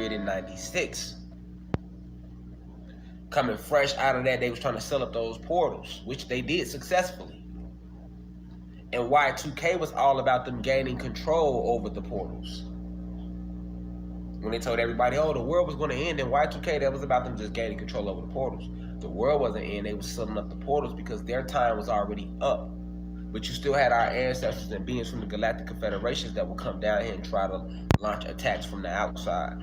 grid in 96. Coming fresh out of that, they was trying to sell up those portals, which they did successfully. And Y2K was all about them gaining control over the portals. When they told everybody, oh, the world was going to end in Y2K, that was about them just gaining control over the portals. The world wasn't in, they was selling up the portals because their time was already up. But you still had our ancestors and beings from the Galactic Confederations that would come down here and try to launch attacks from the outside.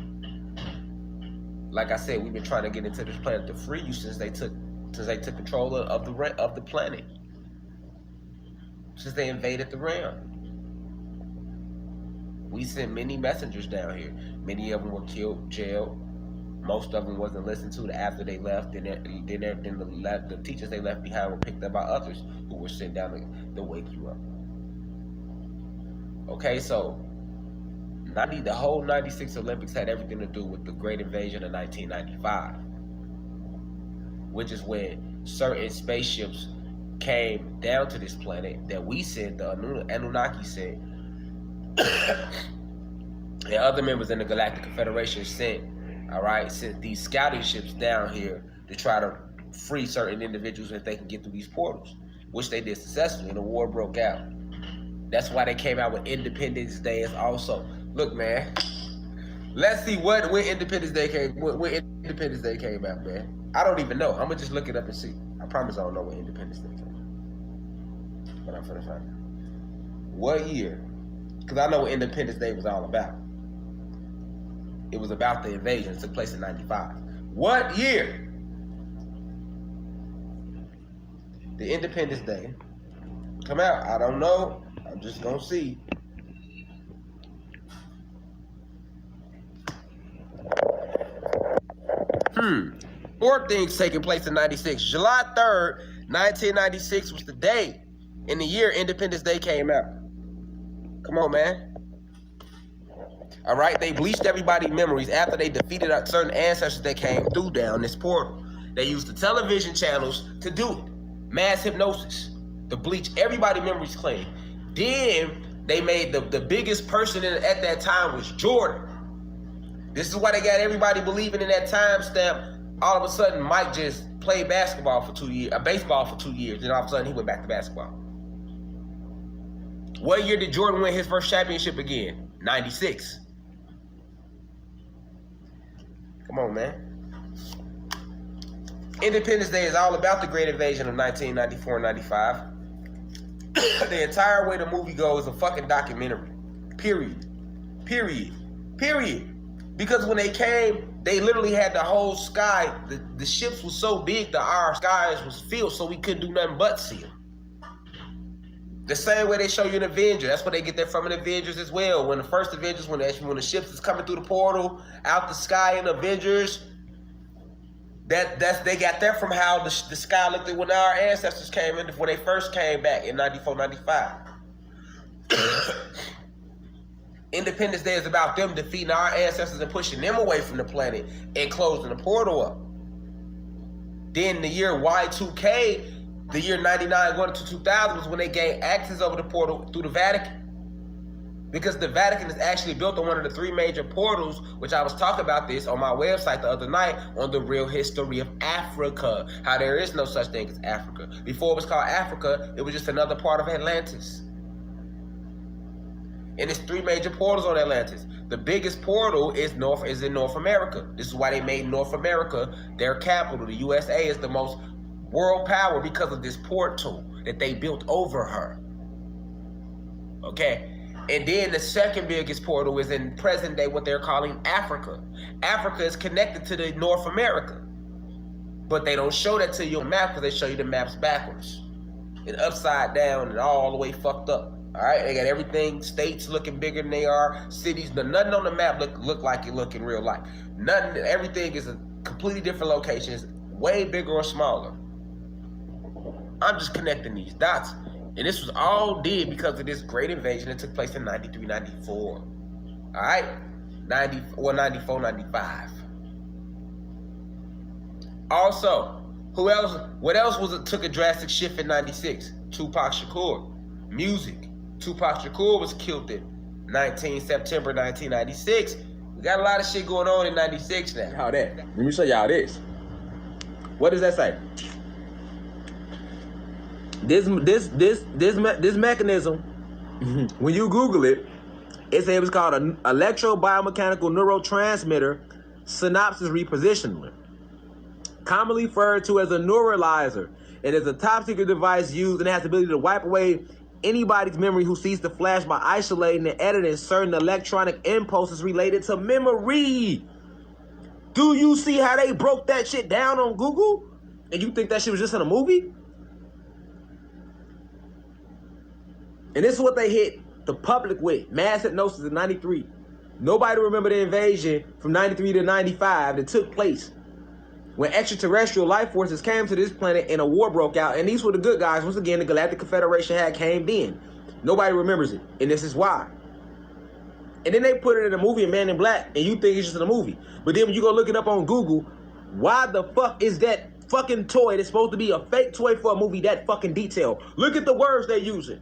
Like I said, we've been trying to get into this planet to free you since they took control of the planet. Since they invaded the realm. We sent many messengers down here. Many of them were killed, jailed. Most of them wasn't listened to after they left. Then the teachers they left behind were picked up by others who were sent down to wake you up. Okay, so the whole 96 Olympics had everything to do with the Great Invasion of 1995, which is when certain spaceships came down to this planet that we sent, the Anunnaki sent, and other members in the Galactic Confederation sent these scouting ships down here to try to free certain individuals if they can get through these portals, which they did successfully, and the war broke out. That's why they came out with Independence Day as also. Look, man, let's see when Independence Day came out, man. I don't even know. I'm gonna just look it up and see. I promise I don't know when Independence Day came out, but I'm gonna find out. What year? Because I know what Independence Day was all about. It was about the invasion. It took place in 95. What year? The Independence Day come out? I don't know. I'm just gonna see. More things taking place in 96. July 3rd, 1996 was the day in the year Independence Day came out. Come on, man. All right, they bleached everybody's memories after they defeated certain ancestors that came through down this portal. They used the television channels to do it. Mass hypnosis to bleach everybody's memories clean. Then they made the biggest person at that time was Jordan. This is why they got everybody believing in that timestamp. All of a sudden, Mike just played baseball for 2 years, and all of a sudden he went back to basketball. What year did Jordan win his first championship again? 96. Come on, man. Independence Day is all about the Great Invasion of 1994 and 95. The entire way the movie goes is a fucking documentary. Period. Because when they came, they literally had the whole sky. The ships was so big that our skies was filled, so we couldn't do nothing but see them. The same way they show you an Avenger. That's what they get that from an Avengers as well. When the first Avengers, when the ships is coming through the portal, out the sky in Avengers, they got that from how the sky looked when our ancestors came in, when they first came back in 94, 95. Independence Day is about them defeating our ancestors and pushing them away from the planet and closing the portal up. Then the year Y2K, the year 99 going to 2000 was when they gained access over the portal through the Vatican. Because the Vatican is actually built on one of the 3 major portals, which I was talking about this on my website the other night on the real history of Africa. How there is no such thing as Africa. Before it was called Africa, it was just another part of Atlantis. And it's 3 major portals on Atlantis. The biggest portal is in North America. This is why they made North America their capital. The USA is the most world power because of this portal that they built over her. Okay? And then the second biggest portal is in present day what they're calling Africa. Africa is connected to the North America. But they don't show that to you on the map because they show you the maps backwards. And upside down and all the way fucked up. All right, they got everything, states looking bigger than they are, cities, nothing on the map look like it look in real life. Nothing, everything is a completely different location, it's way bigger or smaller. I'm just connecting these dots. And this was all did because of this great invasion that took place in 93, 94. All right, 94, 95. Also, what else took a drastic shift in 96? Tupac Shakur. Music. Tupac Shakur was killed in September 1996 We got a lot of shit going on in 96 now. How that? Let me show y'all this. What does that say? This mechanism, when you Google it, it says it's called an electrobiomechanical neurotransmitter synapses repositioner, commonly referred to as a neuralizer. It is a top secret device used and has the ability to wipe away anybody's memory who sees the flash by isolating and editing certain electronic impulses related to memory. Do you see how they broke that shit down on Google? And you think that shit was just in a movie? And this is what they hit the public with. Mass hypnosis in 93. Nobody remember the invasion from 93 to 95 that took place when extraterrestrial life forces came to this planet and a war broke out. And these were the good guys. Once again, the Galactic Confederation had came in. Nobody remembers it. And this is why. And then they put it in a movie, Man in Black, and you think it's just in a movie. But then when you go look it up on Google, why the fuck is that fucking toy that's supposed to be a fake toy for a movie that fucking detailed? Look at the words they're using.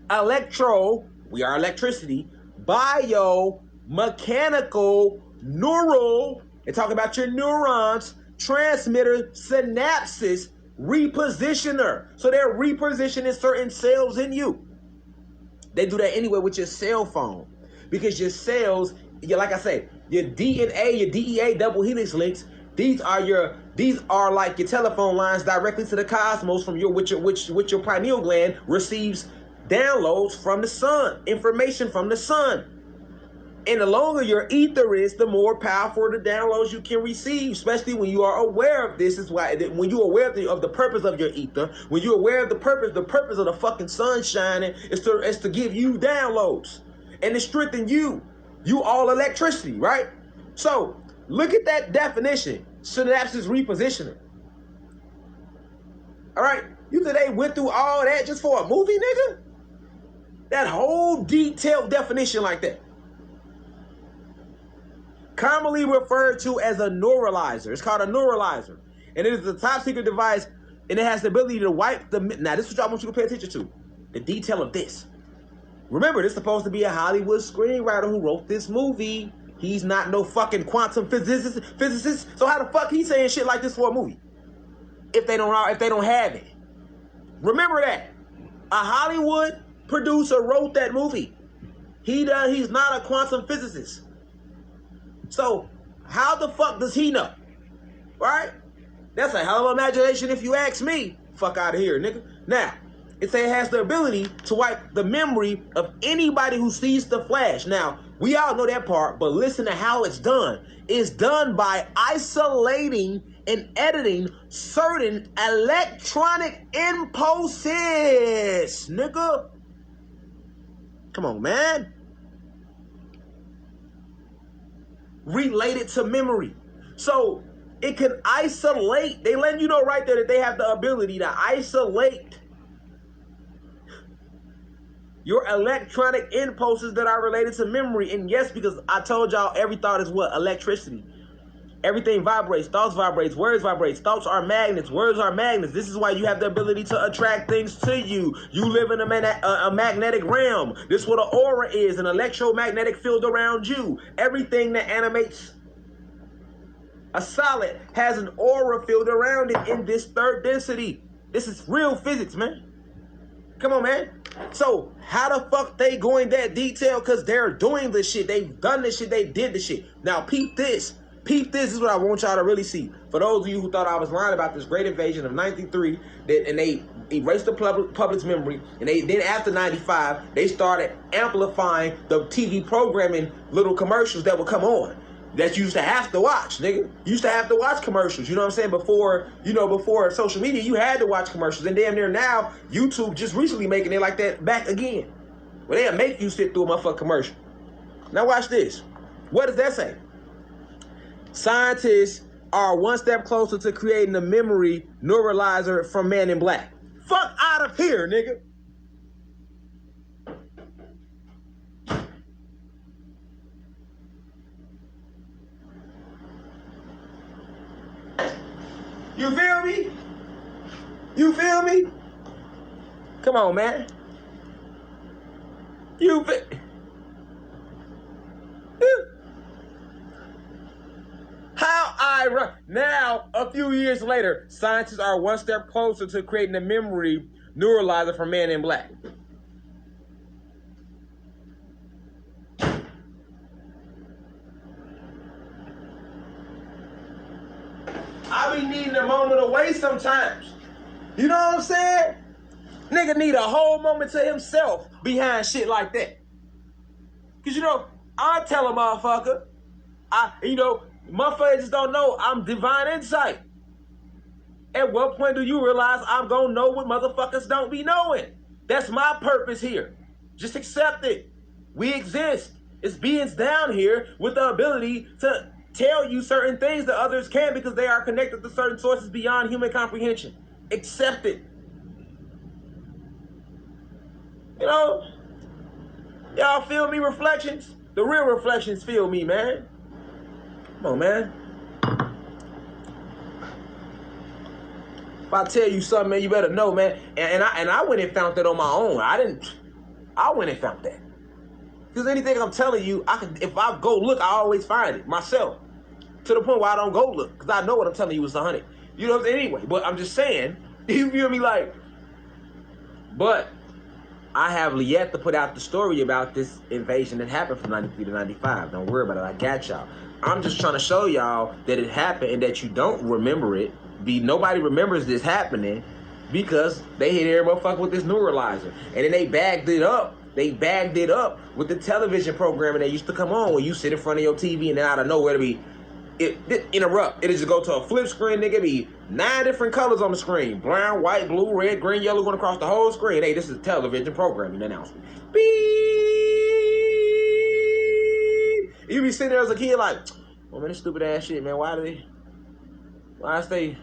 Electro, we are electricity, bio, mechanical, neural, they talk about your neurons, transmitter, synapses, repositioner. So they're repositioning certain cells in you. They do that anyway with your cell phone. Because your cells, like I say, your DNA, your DEA double helix links, these are like your telephone lines directly to the cosmos from which your pineal gland receives downloads from the sun, information from the sun. And the longer your ether is, the more powerful the downloads you can receive, especially when you are aware of this. Is why when you're aware of the purpose of your ether, when you're aware of the purpose of the fucking sun shining is to give you downloads and to strengthen you. You all electricity, right? So look at that definition. Synapses repositioning. All right, you think they went through all that just for a movie, nigga? That whole detailed definition like that. Commonly referred to as a neuralizer. It's called a neuralizer. And it is a top secret device, and it has the ability to wipe the... Now, this is what I want you to pay attention to. The detail of this. Remember, this is supposed to be a Hollywood screenwriter who wrote this movie. He's not no fucking quantum physicist. So how the fuck he saying shit like this for a movie? If they don't have it. Remember that. A Hollywood producer wrote that movie. He's not a quantum physicist. So how the fuck does he know? Right? That's a hell of an imagination if you ask me. Fuck out of here, nigga. Now, it has the ability to wipe the memory of anybody who sees the flash. Now, we all know that part, but listen to how it's done. It's done by isolating and editing certain electronic impulses, nigga. Come on, man. Related to memory. So it can isolate. They letting you know right there that they have the ability to isolate your electronic impulses that are related to memory. And yes, because I told y'all every thought is what? Electricity. Everything vibrates, thoughts vibrates, words vibrates, thoughts are magnets, words are magnets. This is why you have the ability to attract things to you. You live in a magnetic realm. This is what an aura is, an electromagnetic field around you. Everything that animates a solid has an aura field around it in this third density. This is real physics, man. Come on, man. So how the fuck they going that detail? Because they're doing this shit. They've done this shit. They did this shit. Now peep this. Peep this. Is what I want y'all to really see. For those of you who thought I was lying about this great invasion of 93, and they erased the public's memory, and then after 95, they started amplifying the TV programming little commercials that would come on. That you used to have to watch, nigga. You used to have to watch commercials. You know what I'm saying? Before social media, you had to watch commercials. And damn near now, YouTube just recently making it like that back again. Well, they'll make you sit through a motherfucking commercial. Now watch this. What does that say? Scientists are one step closer to creating a memory neuralizer from Man in Black. Fuck out of here, nigga. You feel me? You feel me? Come on, man. You feel... Now, a few years later, scientists are one step closer to creating a memory neuralizer for Men in Black. I be needing a moment away sometimes. You know what I'm saying? Nigga need a whole moment to himself behind shit like that. Cause you know, I tell a motherfucker, motherfuckers just don't know I'm divine insight. At what point do you realize I'm gonna know what motherfuckers don't be knowing? That's my purpose here. Just accept it. We exist. It's beings down here with the ability to tell you certain things that others can't because they are connected to certain sources beyond human comprehension. Accept it. You know, y'all feel me, reflections? The real reflections feel me, man. Come on, man. If I tell you something, man, you better know, man. And I went and found that on my own. I went and found that. Because anything I'm telling you, if I go look, I always find it myself. To the point where I don't go look. Because I know what I'm telling you is 100. You know what I'm saying? Anyway, but I'm just saying, you feel me? Like, but I have yet to put out the story about this invasion that happened from 93 to 95. Don't worry about it. I got y'all. I'm just trying to show y'all that it happened and that you don't remember it. Nobody remembers this happening because they hit every motherfucker with this neuralizer. And then they bagged it up. They bagged it up with the television programming that used to come on when you sit in front of your TV and then out of nowhere it interrupt. It'll just go to a flip screen, nigga. Be 9 different colors on the screen. Brown, white, blue, red, green, yellow going across the whole screen. Hey, this is television programming announcement. Beep. You be sitting there as a kid like, oh man, this stupid ass shit, man. Why I stay?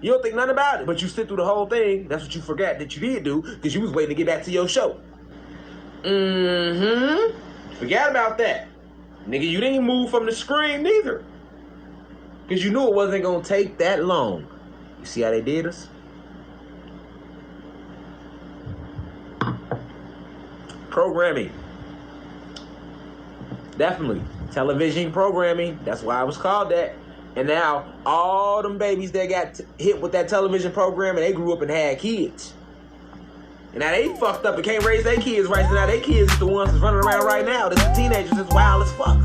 You don't think nothing about it, but you sit through the whole thing. That's what you forgot that you did do because you was waiting to get back to your show. Forgot about that. Nigga, you didn't move from the screen neither. Because you knew it wasn't going to take that long. You see how they did us? Programming. Definitely. Television programming. That's why it was called that. And now, all them babies that got hit with that television program and they grew up and had kids. And now they fucked up and can't raise their kids right. So now their kids is the ones that's running around right now. That's the teenagers that's wild as fuck.